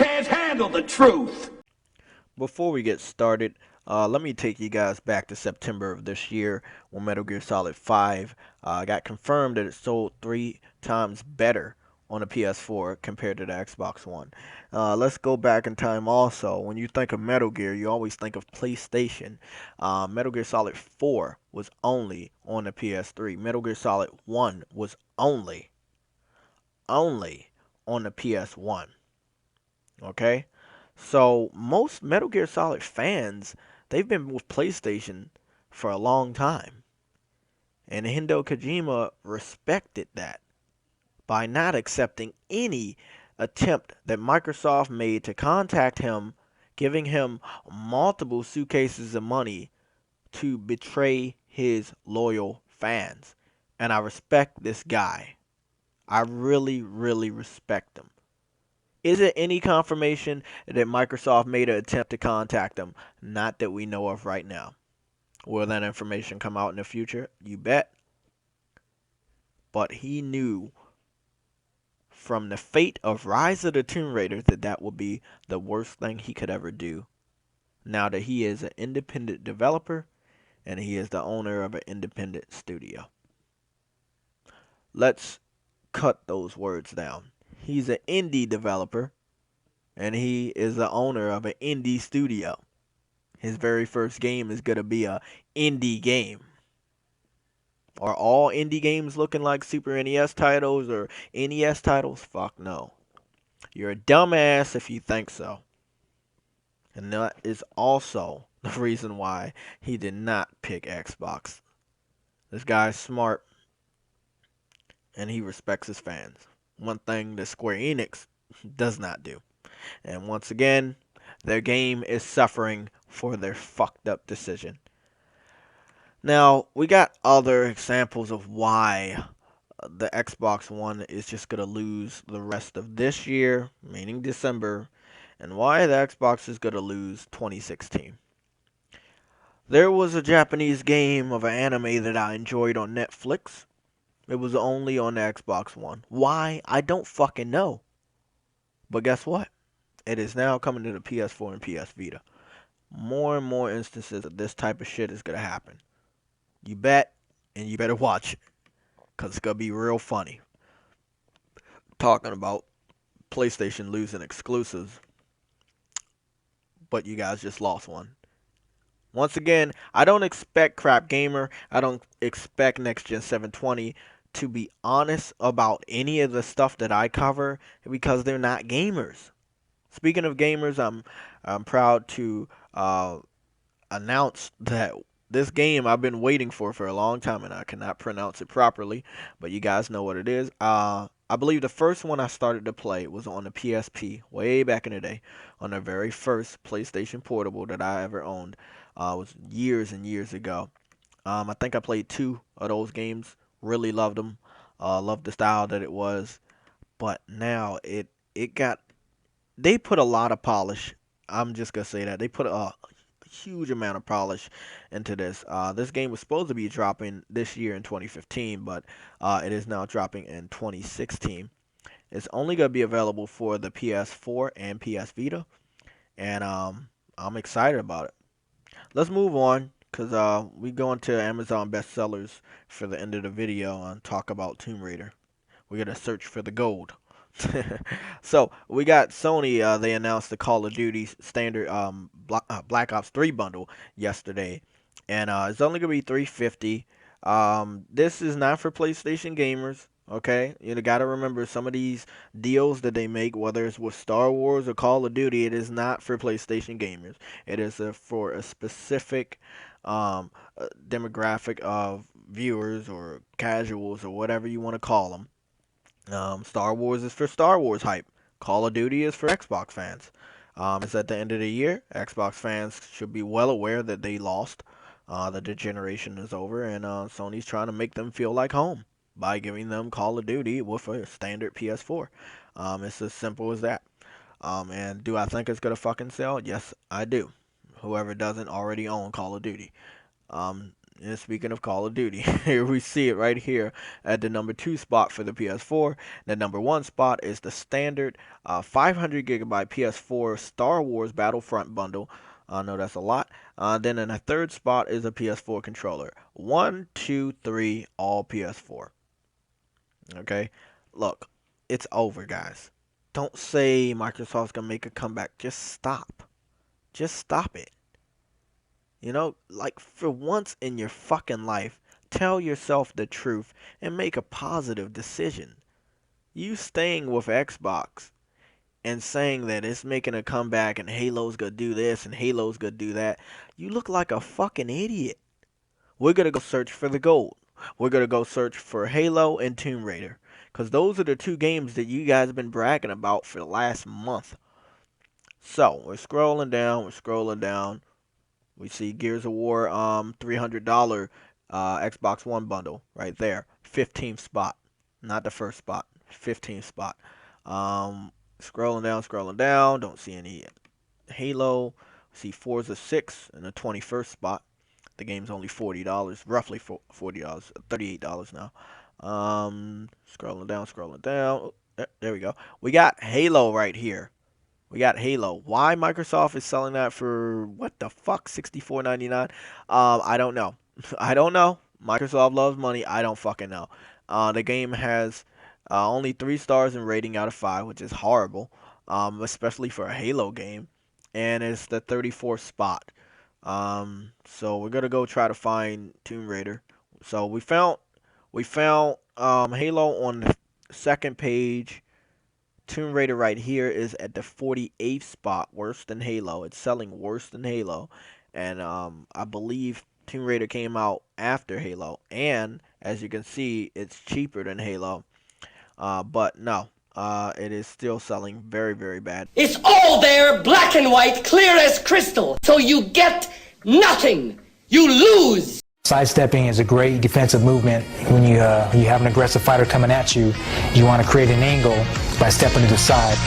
can't handle the truth. Before we get started, let me take you guys back to September of this year when Metal Gear Solid 5 got confirmed that it sold 3 times better on the PS4 compared to the Xbox One. Let's go back in time also. When you think of Metal Gear, you always think of PlayStation. Metal Gear Solid 4 was only on the PS3. Metal Gear Solid 1 was only on the PS1. Okay? So most Metal Gear Solid fans, they've been with PlayStation for a long time. And Hideo Kojima respected that by not accepting any attempt that Microsoft made to contact him, giving him multiple suitcases of money to betray his loyal fans. And I respect this guy. I really, really respect him. Is it any confirmation that Microsoft made an attempt to contact them? Not that we know of right now. Will that information come out in the future? You bet. But he knew from the fate of Rise of the Tomb Raider that that would be the worst thing he could ever do. Now that he is an independent developer and he is the owner of an independent studio. Let's cut those words down. He's an indie developer and he is the owner of an indie studio. His very first game is going to be a indie game. Are all indie games looking like Super NES titles or NES titles? Fuck no. You're a dumbass if you think so. And that is also the reason why he did not pick Xbox. This guy's smart and he respects his fans. One thing that Square Enix does not do. And once again, their game is suffering for their fucked up decision. Now, we got other examples of why the Xbox One is just going to lose the rest of this year, meaning December, and why the Xbox is going to lose 2016. There was a Japanese game of an anime that I enjoyed on Netflix. It was only on the Xbox One. Why? I don't fucking know. But guess what? It is now coming to the PS4 and PS Vita. More and more instances of this type of shit is going to happen. You bet, and you better watch it, because it's going to be real funny. Talking about PlayStation losing exclusives, but you guys just lost one. Once again, I don't expect Crap Gamer, I don't expect Next Gen 720 to be honest about any of the stuff that I cover because they're not gamers. Speaking of gamers, I'm proud to announce that this game I've been waiting for a long time and I cannot pronounce it properly, but you guys know what it is. I believe the first one I started to play was on the PSP way back in the day, on the very first PlayStation Portable that I ever owned. Was years and years ago. I think I played 2 of those games. Really loved them. Loved the style that it was. But now it got, they put a lot of polish. I'm just gonna say that they put a huge amount of polish into this. This game was supposed to be dropping this year in 2015, but it is now dropping in 2016. It's only gonna be available for the PS4 and PS Vita, and I'm excited about it. Let's move on, cause we go into Amazon bestsellers for the end of the video and talk about Tomb Raider. We're gonna search for the gold. So we got Sony. They announced the Call of Duty standard Black Ops 3 bundle yesterday, and it's only gonna be 350. This is not for PlayStation gamers. Okay, you gotta remember some of these deals that they make, whether it's with Star Wars or Call of Duty, it is not for PlayStation gamers. It is for a specific demographic of viewers or casuals or whatever you want to call them. Star Wars is for Star Wars hype. Call of Duty is for Xbox fans. It's at the end of the year. Xbox fans should be well aware that they lost, that the generation is over, and Sony's trying to make them feel like home by giving them Call of Duty with a standard PS4. It's as simple as that. And do I think it's gonna fucking sell? Yes, I do. Whoever doesn't already own Call of Duty. And speaking of Call of Duty, here we see it right here at the number 2 spot for the PS4. The number 1 spot is the standard 500 gigabyte PS4 Star Wars Battlefront bundle. I know that's a lot. Then in the 3rd spot is a PS4 controller. 1, 2, 3, all PS4. Okay, look, it's over, guys. Don't say Microsoft's gonna make a comeback. Just stop. Just stop it. You know, like for once in your fucking life, tell yourself the truth and make a positive decision. You staying with Xbox and saying that it's making a comeback and Halo's gonna do this and Halo's gonna do that, you look like a fucking idiot. We're gonna go search for the gold. We're gonna go search for Halo and Tomb Raider. Because those are the 2 games that you guys have been bragging about for the last month. So, we're scrolling down. We see Gears of War $300 Xbox One bundle right there. 15th spot. Not the 1st spot. 15th spot. Scrolling down. Don't see any Halo. See Forza 6 in the 21st spot. The game's only $40, roughly $40, $38 now. Scrolling down. Oh, there we go. We got Halo right here. We got Halo. Why Microsoft is selling that for what the fuck, $64.99? I don't know. I don't know. Microsoft loves money. I don't fucking know. The game has only 3 stars in rating out of 5, which is horrible, especially for a Halo game. And it's the 34th spot. So we're gonna go try to find Tomb Raider. So we found Halo on the 2nd page. Tomb Raider right here is at the 48th spot, worse than Halo. It's selling worse than Halo, and I believe Tomb Raider came out after Halo, and as you can see, it's cheaper than Halo. But no, it is still selling very, very bad. It's all there, black and white, clear as crystal. So you get nothing. You lose. Sidestepping is a great defensive movement. When you have an aggressive fighter coming at you, you want to create an angle by stepping to the side.